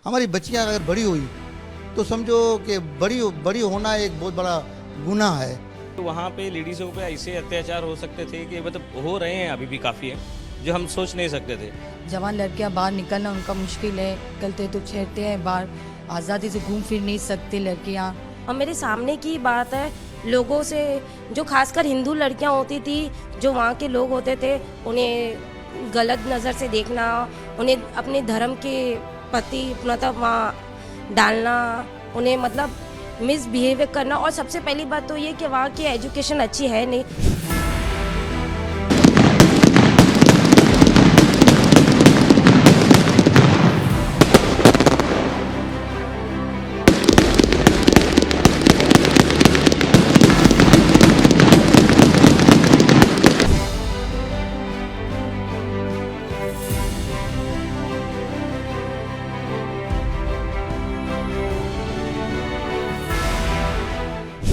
हमारी बच्चियां अगर बड़ी हुई तो समझो कि बड़ी बड़ी होना एक बहुत बड़ा गुनाह है। तो वहाँ पे लेडीज़ों पे ऐसे अत्याचार हो सकते थे कि मतलब हो रहे हैं, अभी भी काफ़ी है, जो हम सोच नहीं सकते थे। जवान लड़कियां बाहर निकलना उनका मुश्किल है, निकलते तो छेड़ते हैं, बाहर आज़ादी से घूम फिर नहीं सकती लड़कियां। और मेरे सामने की बात है, लोगों से जो खासकर हिंदू लड़कियां होती थी, जो वहाँ के लोग होते थे, उन्हें गलत नज़र से देखना, उन्हें अपने धर्म के प्रति मतलब वहाँ डालना, उन्हें मतलब मिसबिहेव करना। और सबसे पहली बात तो ये कि वहाँ की एजुकेशन अच्छी है नहीं।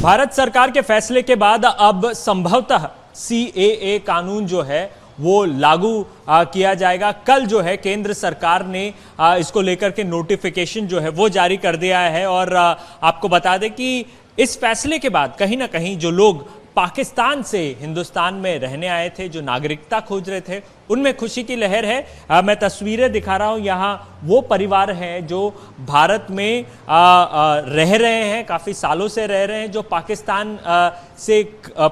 भारत सरकार के फैसले के बाद अब संभवतः सीएए कानून जो है वो लागू किया जाएगा। कल जो है केंद्र सरकार ने इसको लेकर के नोटिफिकेशन जो है वो जारी कर दिया है। और आपको बता दें कि इस फैसले के बाद कहीं ना कहीं जो लोग पाकिस्तान से हिंदुस्तान में रहने आए थे, जो नागरिकता खोज रहे थे, उनमें खुशी की लहर है। मैं तस्वीरें दिखा रहा हूं, यहाँ वो परिवार हैं जो भारत में रह रहे हैं, काफ़ी सालों से रह रहे हैं, जो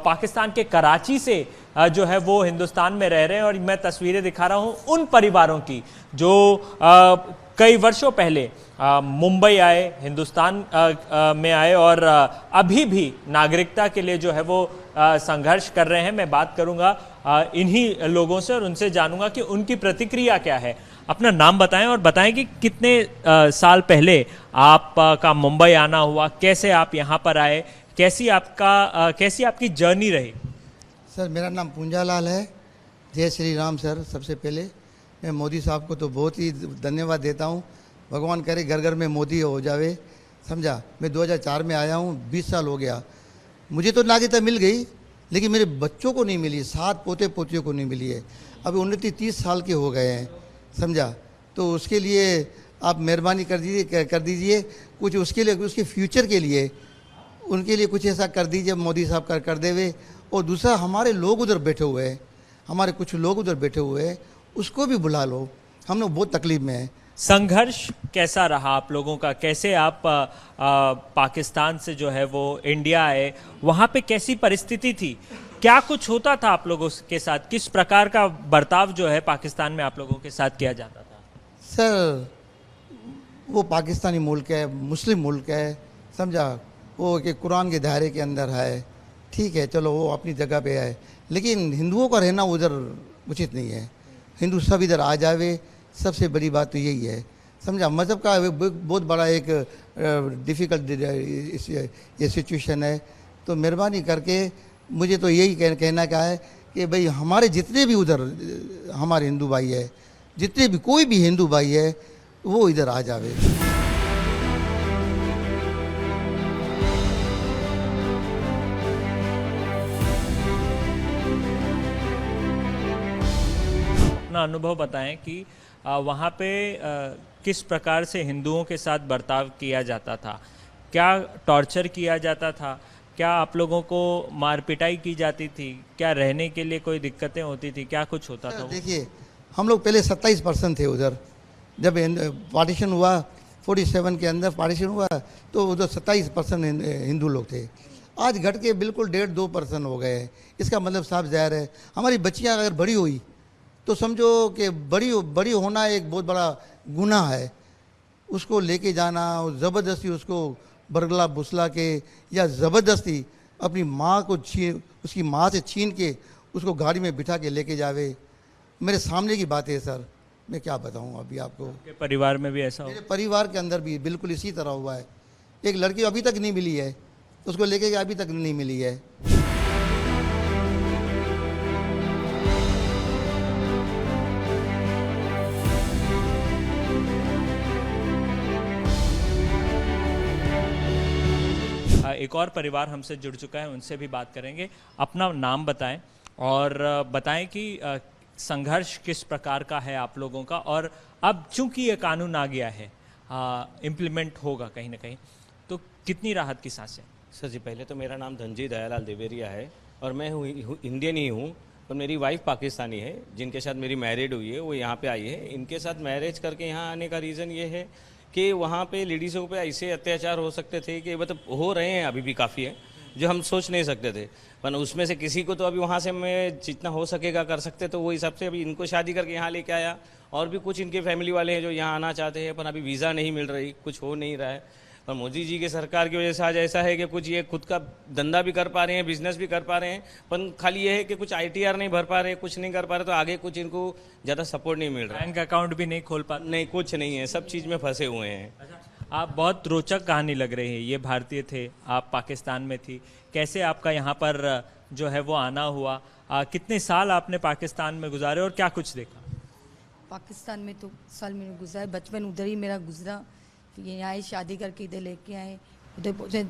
पाकिस्तान के कराची से जो है वो हिंदुस्तान में रह रहे हैं। और मैं तस्वीरें दिखा रहा हूं उन परिवारों की जो कई वर्षों पहले मुंबई आए, हिंदुस्तान में आए और अभी भी नागरिकता के लिए जो है वो संघर्ष कर रहे हैं। मैं बात करूंगा इन्हीं लोगों से और उनसे जानूंगा कि उनकी प्रतिक्रिया क्या है। अपना नाम बताएं और बताएं कि कितने साल पहले आपका मुंबई आना हुआ, कैसे आप यहाँ पर आए, कैसी आपकी जर्नी रही। सर मेरा नाम पूंजालाल है। जय श्री राम सर। सबसे पहले मैं मोदी साहब को तो बहुत ही धन्यवाद देता हूँ। भगवान करे घर घर में मोदी हो जावे, समझा। मैं 2004 में आया हूँ, 20 साल हो गया। मुझे तो नागरिकता मिल गई, लेकिन मेरे बच्चों को नहीं मिली, 7 पोते पोतियों को नहीं मिली है। अभी 29-30 साल के हो गए हैं, समझा। तो उसके लिए आप मेहरबानी कर दीजिए कुछ उसके लिए, उसके फ्यूचर के लिए, उनके लिए कुछ ऐसा कर दीजिए, मोदी साहब कर देवे। और दूसरा, हमारे लोग उधर बैठे हुए हैं, हमारे कुछ लोग उधर बैठे हुए हैं, उसको भी बुला लो। हम लोग बहुत तकलीफ में हैं। संघर्ष कैसा रहा आप लोगों का? कैसे आप पाकिस्तान से जो है वो इंडिया आए? वहाँ पे कैसी परिस्थिति थी? क्या कुछ होता था आप लोगों के साथ? किस प्रकार का बर्ताव जो है पाकिस्तान में आप लोगों के साथ किया जाता था? सर वो पाकिस्तानी मुल्क है, मुस्लिम मुल्क है, समझा। वो कि कुरान के दायरे के अंदर है, ठीक है, चलो वो अपनी जगह पे है, लेकिन हिंदुओं का रहना उधर उचित नहीं है। हिंदू सब इधर आ जावे, सबसे बड़ी बात तो यही है, समझा। मज़हब का बहुत बड़ा एक डिफ़िकल्ट ये सिचुएशन है। तो मेहरबानी करके मुझे तो यही कहना क्या है कि भाई हमारे जितने भी उधर हमारे हिंदू भाई है, जितने भी कोई भी हिंदू भाई है, वो इधर आ जावे। अपना अनुभव बताएं कि वहाँ पे किस प्रकार से हिंदुओं के साथ बर्ताव किया जाता था, क्या टॉर्चर किया जाता था, क्या आप लोगों को मार पिटाई की जाती थी, क्या रहने के लिए कोई दिक्कतें होती थी, क्या कुछ होता था? देखिए, हम लोग पहले 27% थे उधर। जब पार्टीशन हुआ 47 के अंदर पार्टीशन हुआ, तो उधर 27% हिंदू लोग थे। आज घट के बिल्कुल 1.5-2% हो गए। इसका मतलब साफ ज़ाहिर है, हमारी बच्चियाँ अगर बड़ी हुई तो समझो कि बड़ी होना एक बहुत बड़ा गुनाह है। उसको लेके जाना, ज़बरदस्ती उसको बरगला बुसला के या ज़बरदस्ती अपनी माँ को उसकी माँ से छीन के उसको गाड़ी में बिठा के लेके जावे, मेरे सामने की बात है सर। मैं क्या बताऊँ अभी आपको। आपके परिवार में भी ऐसा हो? मेरे परिवार के अंदर भी बिल्कुल इसी तरह हुआ है। एक लड़की अभी तक नहीं मिली है, उसको लेके अभी तक नहीं मिली है। एक और परिवार हमसे जुड़ चुका है, उनसे भी बात करेंगे। अपना नाम बताएं और बताएं कि संघर्ष किस प्रकार का है आप लोगों का। और अब चूंकि ये कानून आ गया है, इम्प्लीमेंट होगा कहीं ना कहीं, तो कितनी राहत की सांसें? सर जी, पहले तो मेरा नाम धनजी दयालाल देवेरिया है और मैं इंडियन ही हूँ, पर मेरी वाइफ पाकिस्तानी है जिनके साथ मेरी मैरिड हुई है, वो यहाँ पे आई है। इनके साथ मैरिज करके यहाँ आने का रीज़न ये है कि वहाँ पे लेडीज़ों पे ऐसे अत्याचार हो सकते थे कि मतलब हो रहे हैं अभी भी काफ़ी है, जो हम सोच नहीं सकते थे। पर उसमें से किसी को तो अभी वहाँ से मैं जितना हो सकेगा कर सकते, तो वो हिसाब से अभी इनको शादी करके यहाँ लेके आया। और भी कुछ इनके फैमिली वाले हैं जो यहाँ आना चाहते हैं, पर अभी वीज़ा नहीं मिल रही, कुछ हो नहीं रहा है। पर मोदी जी की सरकार की वजह से आज ऐसा है कि कुछ ये खुद का धंधा भी कर पा रहे हैं, बिजनेस भी कर पा रहे हैं, पर खाली ये है कि कुछ ITR नहीं भर पा रहे, कुछ नहीं कर पा रहे, तो आगे कुछ इनको ज़्यादा सपोर्ट नहीं मिल रहा। बैंक अकाउंट भी नहीं खोल पाते? नहीं, कुछ नहीं है, सब चीज़ में फंसे हुए हैं। आप बहुत रोचक कहानी लग रही है। ये भारतीय थे, आप पाकिस्तान में थी, कैसे आपका यहाँ पर जो है वो आना हुआ? कितने साल आपने पाकिस्तान में गुजारे और क्या कुछ देखा? पाकिस्तान में तो साल मैंने गुजारा, बचपन उधर ही मेरा गुजरा। फिर यहाँ आए, शादी करके इधर लेके आए। उधर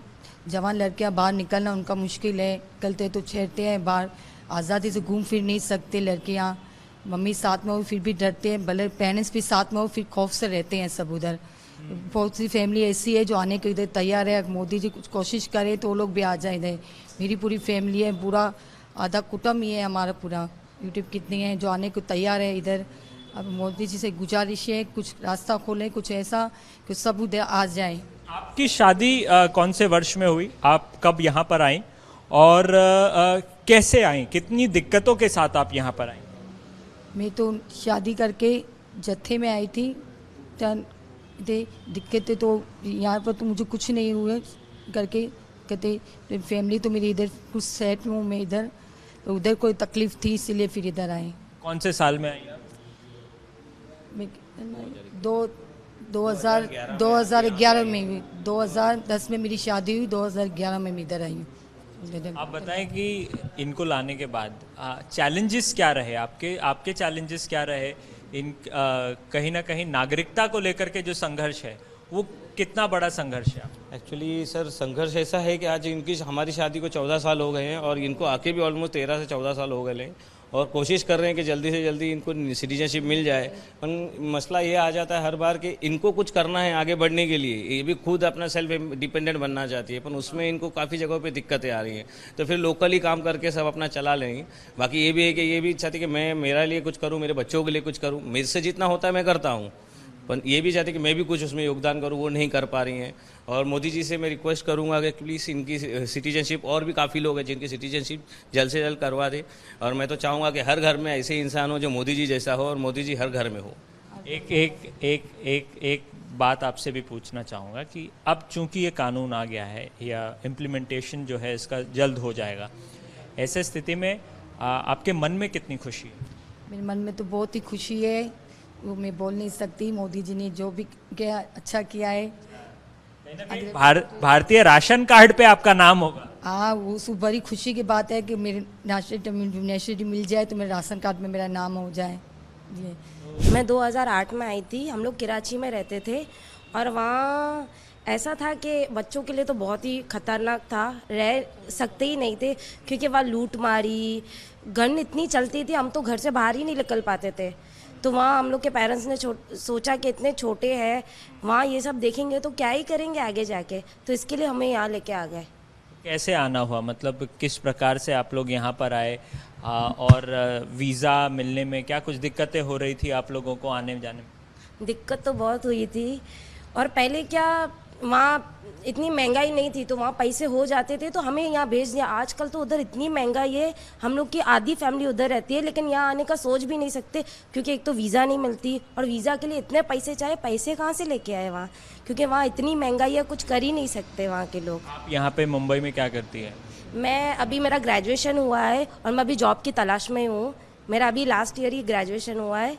जवान लड़कियाँ बाहर निकलना उनका मुश्किल है, निकलते तो छेड़ते हैं, बाहर आज़ादी से घूम फिर नहीं सकते लड़कियाँ। मम्मी साथ में हो फिर भी डरते हैं, भले पेरेंट्स भी साथ में हो फिर खौफ से रहते हैं सब उधर। बहुत सी फैमिली ऐसी है जो आने को इधर तैयार है, मोदी जी कुछ कोशिश करे तो वो लोग भी आ जाए इधर। मेरी पूरी फैमिली है, पूरा आधा कुटुंब ही है हमारा पूरा। यूट्यूब कितने हैं जो आने को तैयार है इधर। अब मोदी जी से गुजारिश है कुछ रास्ता खोलें, कुछ ऐसा कि सब उधर आ जाए। आपकी शादी कौन से वर्ष में हुई? आप कब यहाँ पर आई और कैसे आई? कितनी दिक्कतों के साथ आप यहाँ पर आई? मैं तो शादी करके जत्थे में आई थी, दिक्कतें तो यहाँ पर तो मुझे कुछ नहीं हुए करके कहते फैमिली तो मेरी इधर कुछ सेट हूँ मैं इधर, तो उधर कोई तकलीफ थी इसीलिए फिर इधर आए। कौन से साल में आई आप? मैं 2011 में हुई, 2010 में मेरी शादी हुई, 2011 में मैं इधर आई हूँ। आप बताएं कि इनको लाने के बाद चैलेंजेस क्या रहे आपके चैलेंजेस क्या रहे? कहीं ना कहीं नागरिकता को लेकर के जो संघर्ष है वो कितना बड़ा संघर्ष है? एक्चुअली सर, संघर्ष ऐसा है कि आज हमारी शादी को 14 साल हो गए हैं और इनको आके भी ऑलमोस्ट 13 से 14 साल हो गए हैं और कोशिश कर रहे हैं कि जल्दी से जल्दी इनको सिटीजनशिप मिल जाए। पर मसला ये आ जाता है हर बार कि इनको कुछ करना है आगे बढ़ने के लिए, ये भी खुद अपना सेल्फ डिपेंडेंट बनना चाहती है, पर उसमें इनको काफ़ी जगहों पे दिक्कतें आ रही हैं। तो फिर लोकली काम करके सब अपना चला लेंगे। बाकी ये भी है कि ये भी चाहती कि मैं मेरे लिए कुछ करूँ, मेरे बच्चों के लिए कुछ करूँ, मेरे से जितना होता है मैं करता हूँ, पर ये भी चाहते कि मैं भी कुछ उसमें योगदान करूँ, वो नहीं कर पा रही हैं। और मोदी जी से मैं रिक्वेस्ट करूँगा कि प्लीज़ इनकी सिटीजनशिप, और भी काफ़ी लोग हैं जिनकी सिटीजनशिप जल्द से जल्द करवा दे। और मैं तो चाहूँगा कि हर घर में ऐसे इंसान हो जो मोदी जी जैसा हो और मोदी जी हर घर में हो। एक बात आपसे भी पूछना चाहूँगा कि अब चूंकि ये कानून आ गया है या इम्प्लीमेंटेशन जो है इसका जल्द हो जाएगा, ऐसे स्थिति में आपके मन में कितनी खुशी है? मेरे मन में तो बहुत ही खुशी है, वो मैं बोल नहीं सकती। मोदी जी ने जो भी किया अच्छा किया है। भारतीय राशन कार्ड पे आपका नाम होगा। हाँ, वो बड़ी खुशी की बात है कि मेरे नेशनलिटी मिल जाए तो मेरे राशन कार्ड में मेरा नाम हो जाए। ये मैं 2008 में आई थी, हम लोग कराची में रहते थे और वहाँ ऐसा था कि बच्चों के लिए तो बहुत ही खतरनाक था, रह सकते ही नहीं थे क्योंकि वहाँ लूट मारी, गन इतनी चलती थी, हम तो घर से बाहर ही नहीं निकल पाते थे। तो वहाँ हम लोग के पेरेंट्स ने सोचा कि इतने छोटे हैं, वहाँ ये सब देखेंगे तो क्या ही करेंगे आगे जाके, तो इसके लिए हमें यहाँ लेके आ गए। कैसे आना हुआ, मतलब किस प्रकार से आप लोग यहाँ पर आए और वीज़ा मिलने में क्या कुछ दिक्कतें हो रही थी आप लोगों को आने जाने में? दिक्कत तो बहुत हुई थी और पहले क्या वहाँ इतनी महंगाई नहीं थी तो वहाँ पैसे हो जाते थे तो हमें यहाँ भेज दिया। आजकल तो उधर इतनी महंगाई है, हम लोग की आधी फैमिली उधर रहती है लेकिन यहाँ आने का सोच भी नहीं सकते क्योंकि एक तो वीज़ा नहीं मिलती और वीज़ा के लिए इतने पैसे चाहिए, पैसे कहाँ से लेके आए वहाँ, क्योंकि वहाँ इतनी महंगाई है, कुछ कर ही नहीं सकते वहाँ के लोग। आप यहाँ पे मुंबई में क्या करती है? मैं अभी, मेरा ग्रेजुएशन हुआ है और मैं अभी जॉब की तलाश में हूँ। मेरा अभी लास्ट ईयर ही ग्रेजुएशन हुआ है।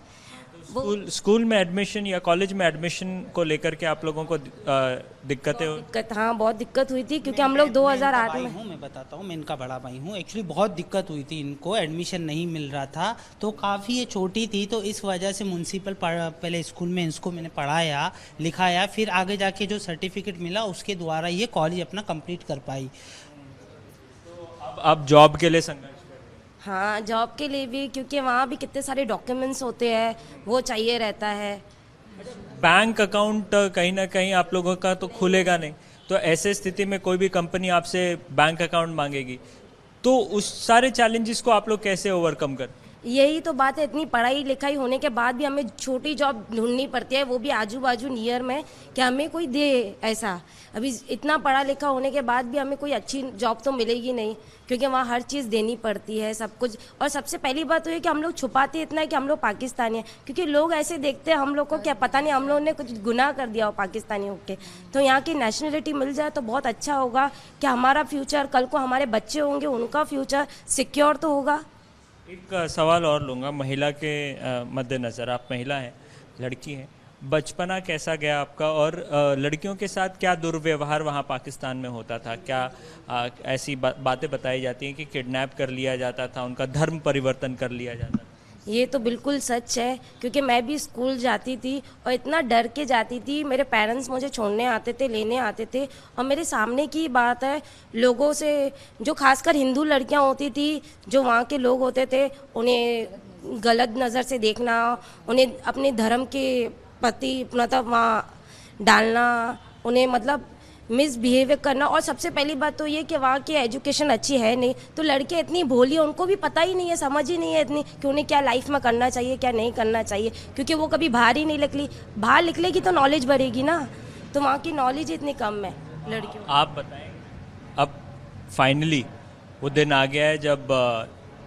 स्कूल में एडमिशन या कॉलेज में एडमिशन को लेकर के आप लोगों को दिक्कतें हो? हाँ, बहुत दिक्कत हुई थी क्योंकि हम लोग 2008 में, मैं बताता हूँ, मैं इनका बड़ा भाई हूँ। एक्चुअली बहुत दिक्कत हुई थी, इनको एडमिशन नहीं मिल रहा था, तो काफ़ी ये छोटी थी तो इस वजह से म्यूनसिपल पहले स्कूल में इसको मैंने पढ़ाया लिखाया, फिर आगे जाके जो सर्टिफिकेट मिला उसके द्वारा ये कॉलेज अपना कंप्लीट कर पाई। अब जॉब के लिए संघर्ष? हाँ, जॉब के लिए भी, क्योंकि वहाँ भी कितने सारे डॉक्यूमेंट्स होते हैं वो चाहिए रहता है। बैंक अकाउंट कहीं ना कहीं आप लोगों का तो खुलेगा नहीं, तो ऐसे स्थिति में कोई भी कंपनी आपसे बैंक अकाउंट मांगेगी, तो उस सारे चैलेंजेस को आप लोग कैसे ओवरकम कर? यही तो बात है, इतनी पढ़ाई लिखाई होने के बाद भी हमें छोटी जॉब ढूंढनी पड़ती है, वो भी आजू बाजू नियर में, कि हमें कोई दे ऐसा। अभी इतना पढ़ा लिखा होने के बाद भी हमें कोई अच्छी जॉब तो मिलेगी नहीं, क्योंकि वहाँ हर चीज़ देनी पड़ती है सब कुछ। और सबसे पहली बात तो ये कि हम लोग छुपाते इतना है कि हम लोग पाकिस्तानी हैं, क्योंकि लोग ऐसे देखते हैं हम लोग को, क्या पता नहीं हम लोगों ने कुछ गुनाह कर दिया हो पाकिस्तानियों के। तो यहाँ की नेशनलिटी मिल जाए तो बहुत अच्छा होगा, कि हमारा फ्यूचर, कल को हमारे बच्चे होंगे उनका फ्यूचर सिक्योर तो होगा। एक सवाल और लूँगा महिला के मद्देनज़र, आप महिला हैं, लड़की हैं, बचपना कैसा गया आपका, और लड़कियों के साथ क्या दुर्व्यवहार वहाँ पाकिस्तान में होता था? क्या ऐसी बातें बताई जाती हैं कि किडनैप कर लिया जाता था, उनका धर्म परिवर्तन कर लिया जाता था? ये तो बिल्कुल सच है, क्योंकि मैं भी स्कूल जाती थी और इतना डर के जाती थी। मेरे पेरेंट्स मुझे छोड़ने आते थे, लेने आते थे, और मेरे सामने की बात है, लोगों से, जो खासकर हिंदू लड़कियां होती थी, जो वहाँ के लोग होते थे, उन्हें गलत नज़र से देखना, उन्हें अपने धर्म के प्रति मतलब वहाँ डालना, उन्हें मतलब मिसबिहेवियर करना। और सबसे पहली बात तो ये कि वहाँ की एजुकेशन अच्छी है नहीं, तो लड़कियाँ इतनी भोली हैं, उनको भी पता ही नहीं है, समझ ही नहीं है इतनी कि उन्हें क्या लाइफ में करना चाहिए, क्या नहीं करना चाहिए, क्योंकि वो कभी बाहर ही नहीं निकली। बाहर निकलेगी तो नॉलेज बढ़ेगी ना, तो वहाँ की नॉलेज इतनी कम है लड़कियों। आप बताएं, अब फाइनली वो दिन आ गया है जब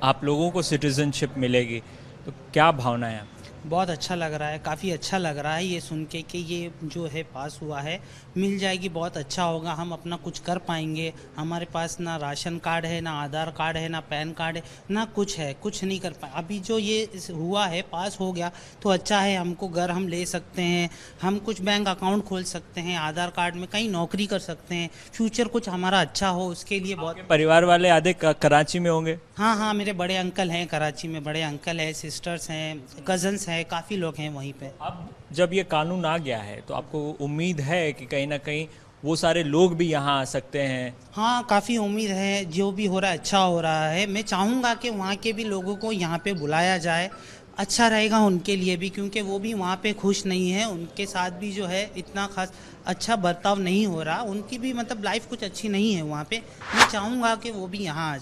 आप लोगों को सिटीजनशिप मिलेगी, तो क्या भावना है? बहुत अच्छा लग रहा है, काफ़ी अच्छा लग रहा है ये सुन के कि ये जो है पास हुआ है, मिल जाएगी, बहुत अच्छा होगा, हम अपना कुछ कर पाएंगे। हमारे पास ना राशन कार्ड है, ना आधार कार्ड है, ना पैन कार्ड है, ना कुछ है, कुछ नहीं कर पाए। अभी जो ये हुआ है, पास हो गया तो अच्छा है, हमको घर हम ले सकते हैं, हम कुछ बैंक अकाउंट खोल सकते हैं, आधार कार्ड में कहीं नौकरी कर सकते हैं, फ्यूचर कुछ हमारा अच्छा हो, उसके लिए बहुत। परिवार वाले आधे कराची में होंगे? हाँ हाँ, मेरे बड़े अंकल हैं कराची में, बड़े अंकल हैं, सिस्टर्स हैं, कजन्स हैं, काफ़ी लोग हैं वहीं पे। अब जब ये कानून आ गया है तो आपको उम्मीद है कि कहीं ना कहीं वो सारे लोग भी यहाँ आ सकते हैं? हाँ, काफ़ी उम्मीद है, जो भी हो रहा है अच्छा हो रहा है। मैं चाहूँगा कि वहाँ के भी लोगों को यहाँ पे बुलाया जाए, अच्छा रहेगा उनके लिए भी, क्योंकि वो भी वहाँ पे खुश नहीं है, उनके साथ भी जो है इतना खास अच्छा बर्ताव नहीं हो रहा, उनकी भी मतलब लाइफ कुछ अच्छी नहीं है वहाँ पे। मैं चाहूँगा कि वो भी यहाँ आ जाए।